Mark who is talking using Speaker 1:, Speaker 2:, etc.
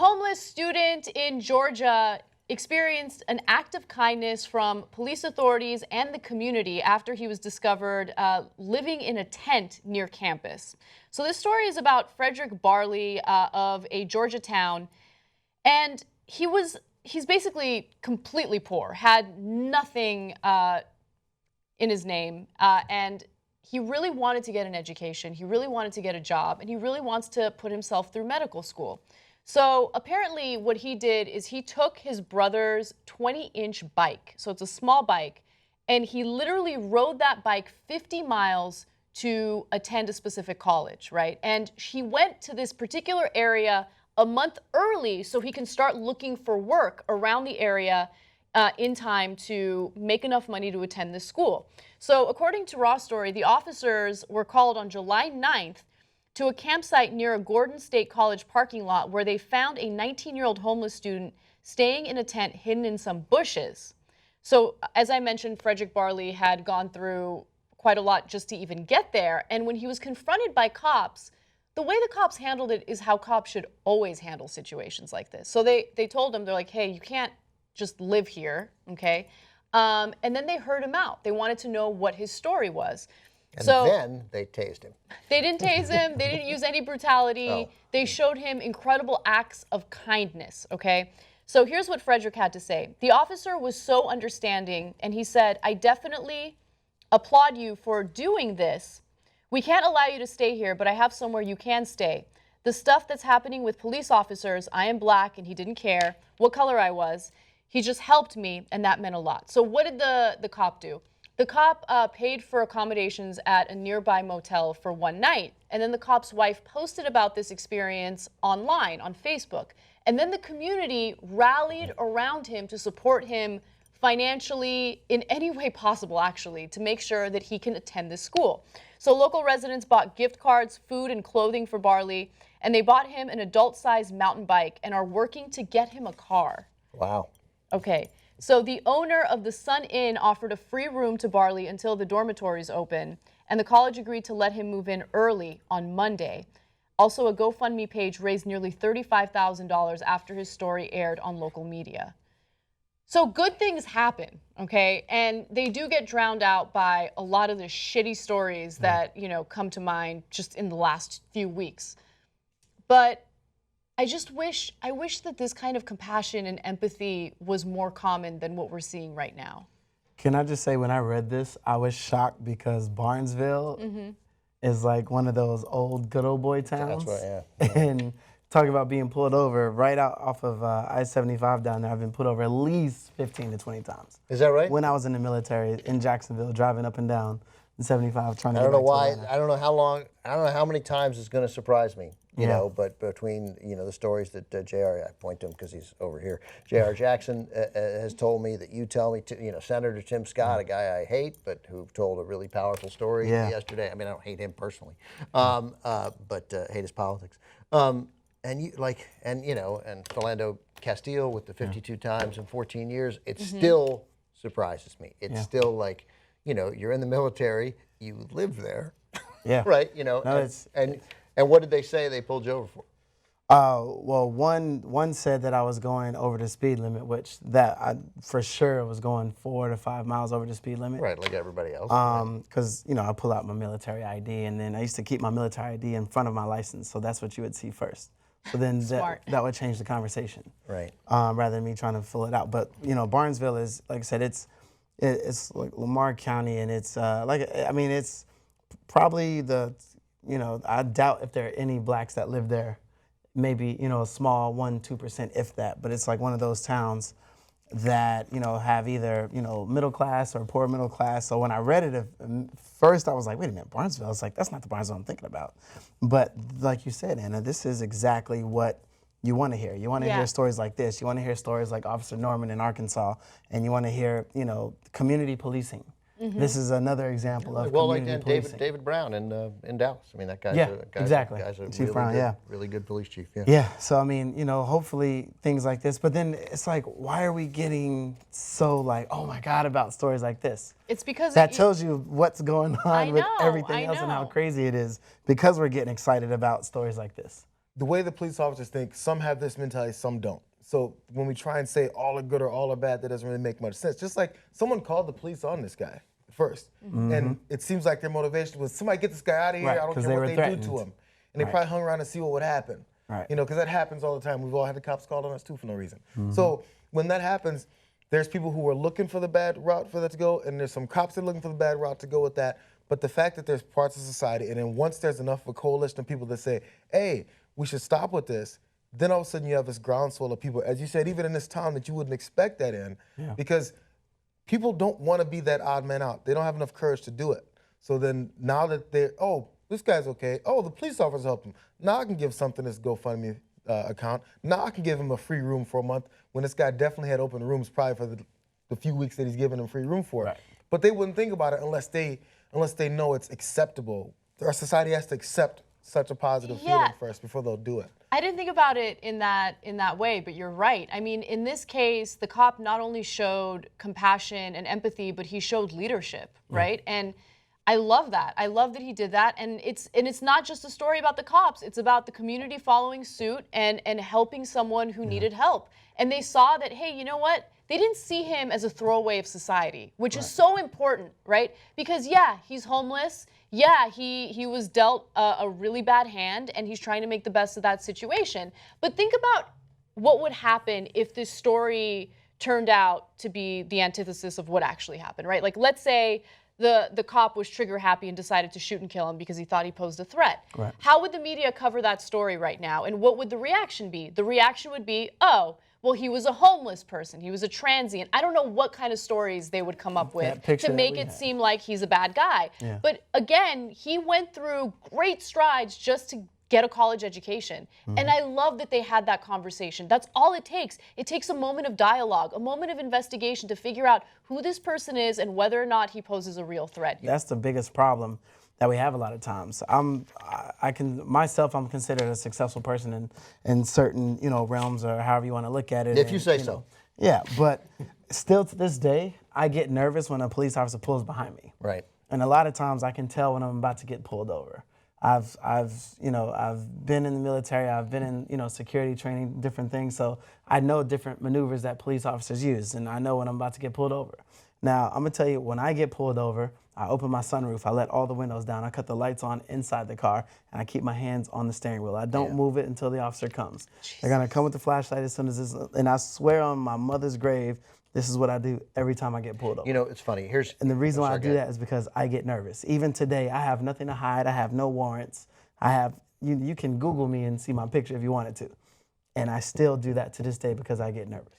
Speaker 1: homeless student in Georgia experienced an act of kindness from police authorities and the community after he was discovered living in a tent near campus. So this story is about Fredrick Barley of a Georgia town, and he's basically completely poor, had nothing in his name, and he really wanted to get an education, he really wanted to get a job, and he really wants to put himself through medical school. So apparently what he did is he took his brother's 20-inch bike, so it's a small bike, and he literally rode that bike 50 miles to attend a specific college, right? And he went to this particular area a month early so he can start looking for work around the area in time to make enough money to attend this school. So according to Raw Story, the officers were called on July 9th to a campsite near a Gordon State College parking lot where they found a 19-year-old homeless student staying in a tent hidden in some bushes. So as I mentioned, Fredrick Barley had gone through quite a lot just to even get there. And when he was confronted by cops, the way the cops handled it is how cops should always handle situations like this. So they told him, they're like, hey, you can't just live here, okay? And then they heard him out. They wanted to know what his story was.
Speaker 2: And then they tased him.
Speaker 1: They didn't tase him. They didn't use any brutality.
Speaker 2: Oh.
Speaker 1: They showed him incredible acts of kindness, okay? So here's what Fredrick had to say. The officer was so understanding, and he said, I definitely applaud you for doing this. We can't allow you to stay here, but I have somewhere you can stay. The stuff that's happening with police officers, I am black, and he didn't care what color I was. He just helped me, and that meant a lot. So what did the cop do? The cop paid for accommodations at a nearby motel for one night, and then the cop's wife posted about this experience online on Facebook. And then the community rallied around him to support him financially in any way possible, actually, to make sure that he can attend this school. So local residents bought gift cards, food, and clothing for Barley, and they bought him an adult-sized mountain bike and are working to get him a car.
Speaker 2: Wow.
Speaker 1: Okay. So the owner of the Sun Inn offered a free room to Barley until the dormitories open, and the college agreed to let him move in early on Monday. Also, a GoFundMe page raised nearly $35,000 after his story aired on local media. So good things happen, okay? And they do get drowned out by a lot of the shitty stories that, come to mind just in the last few weeks. But I wish that this kind of compassion and empathy was more common than what we're seeing right now.
Speaker 3: Can I just say, when I read this, I was shocked because Barnesville is like one of those old good old boy towns.
Speaker 2: That's right, yeah.
Speaker 3: And talking about being pulled over right out off of I-75 down there, I've been pulled over at least 15 to 20 times.
Speaker 2: Is that right?
Speaker 3: When I was in the military in Jacksonville, driving up and down the 75, trying to
Speaker 2: I
Speaker 3: get
Speaker 2: don't know
Speaker 3: back to
Speaker 2: why.
Speaker 3: Atlanta.
Speaker 2: I don't know how long. I don't know how many times it's going to surprise me. You know, but between the stories that J.R. I point to him because he's over here. J.R. Jackson has told me that you tell me Senator Tim Scott, a guy I hate, but who told a really powerful story yesterday. I mean, I don't hate him personally, but hate his politics. And Philando Castile with the 52 times in 14 years. It still surprises me. It's still like, you're in the military, you live there, right?
Speaker 3: No,
Speaker 2: and what did they say they pulled you over for?
Speaker 3: Well, one said that I was going over the speed limit, which I for sure was going 4 to 5 miles over the speed limit.
Speaker 2: Right, like everybody else.
Speaker 3: Because I pull out my military ID, and then I used to keep my military ID in front of my license, so that's what you would see first. So then that would change the conversation,
Speaker 2: right?
Speaker 3: Rather than me trying to fill it out. But Barnesville is, like I said, it's like Lamar County, and it's it's probably I doubt if there are any blacks that live there. Maybe, a small 1-2%, if that. But it's like one of those towns that, have either, middle class or poor middle class. So when I read it, first I was like, wait a minute, Barnesville? It's like, that's not the Barnesville I'm thinking about. But like you said, Anna, this is exactly what you want to hear. You want to hear stories like this. You want to hear stories like Officer Norman in Arkansas. And you want to hear, community policing. This is another example of community policing.
Speaker 2: David Brown in Dallas. I mean, that guy's guy's a
Speaker 3: Chief Brown,
Speaker 2: really good police chief.
Speaker 3: Yeah. So I mean, hopefully things like this. But then it's like, why are we getting so like, oh my God, about stories like this?
Speaker 1: It's because
Speaker 3: that tells you what's going on with everything else and how crazy it is, because we're getting excited about stories like this.
Speaker 4: the way the police officers think, some have this mentality, some don't. So when we try and say all are good or all are bad, that doesn't really make much sense. Just like someone called the police on this guy first, and it seems like their motivation was, somebody get this guy out of here,
Speaker 3: Right,
Speaker 4: I don't
Speaker 3: 'cause
Speaker 4: care
Speaker 3: they
Speaker 4: what
Speaker 3: were
Speaker 4: they
Speaker 3: threatened.
Speaker 4: do to him. And they probably hung around to see what would happen.
Speaker 3: Right.
Speaker 4: You know, because that happens all the time. We've all had the cops called on us too for no reason. So when that happens, there's people who are looking for the bad route for that to go, and there's some cops that are looking for the bad route to go with that. But the fact that there's parts of society, and then once there's enough of a coalition of people that say, hey, we should stop with this, then all of a sudden you have this groundswell of people, as you said, even in this town that you wouldn't expect that in, because people don't want to be that odd man out. They don't have enough courage to do it. So then now that they're, oh, this guy's okay. Oh, the police officer helped him. Now I can give something this GoFundMe account. Now I can give him a free room for a month when this guy definitely had open rooms probably for the few weeks that he's given him free room for.
Speaker 3: Right.
Speaker 4: But they wouldn't think about it unless they know it's acceptable. Our society has to accept such a positive feeling first before they'll do it.
Speaker 1: I didn't think about it in that way, but you're right. I mean, in this case, the cop not only showed compassion and empathy, but he showed leadership, right? And I love that. I love that he did that. And it's not just a story about the cops. It's about the community following suit and helping someone who needed help. And they saw that, hey, you know what? They didn't see him as a throwaway of society, which is so important, right? Because yeah, he's homeless. Yeah, he was dealt a really bad hand, and he's trying to make the best of that situation. But think about what would happen if this story turned out to be the antithesis of what actually happened, right? Like, let's say the cop was trigger happy and decided to shoot and kill him because he thought he posed a threat.
Speaker 3: Right.
Speaker 1: How would the media cover that story right now? And what would the reaction be? The reaction would be, oh, well, he was a homeless person. He was a transient. I don't know what kind of stories they would come up with to make it seem like he's a bad guy.
Speaker 3: Yeah.
Speaker 1: But again, he went through great strides just to get a college education. And I love that they had that conversation. That's all it takes. It takes a moment of dialogue, a moment of investigation to figure out who this person is and whether or not he poses a real threat.
Speaker 3: That's the biggest problem that we have a lot of times. I'm considered a successful person in certain, realms, or however you want to look at it.
Speaker 2: If you say so.
Speaker 3: Yeah, but still to this day, I get nervous when a police officer pulls behind me.
Speaker 2: Right.
Speaker 3: And a lot of times I can tell when I'm about to get pulled over. I've been in the military, I've been in, security training, different things, so I know different maneuvers that police officers use, and I know when I'm about to get pulled over. Now, I'm gonna tell you, when I get pulled over, I open my sunroof, I let all the windows down, I cut the lights on inside the car, and I keep my hands on the steering wheel. I don't move it until the officer comes. They're gonna come with the flashlight as soon as this, and I swear on my mother's grave, this is what I do every time I get pulled over.
Speaker 2: It's funny.
Speaker 3: And the reason why I do that is because I get nervous. Even today, I have nothing to hide. I have no warrants. You can Google me and see my picture if you wanted to. And I still do that to this day because I get nervous.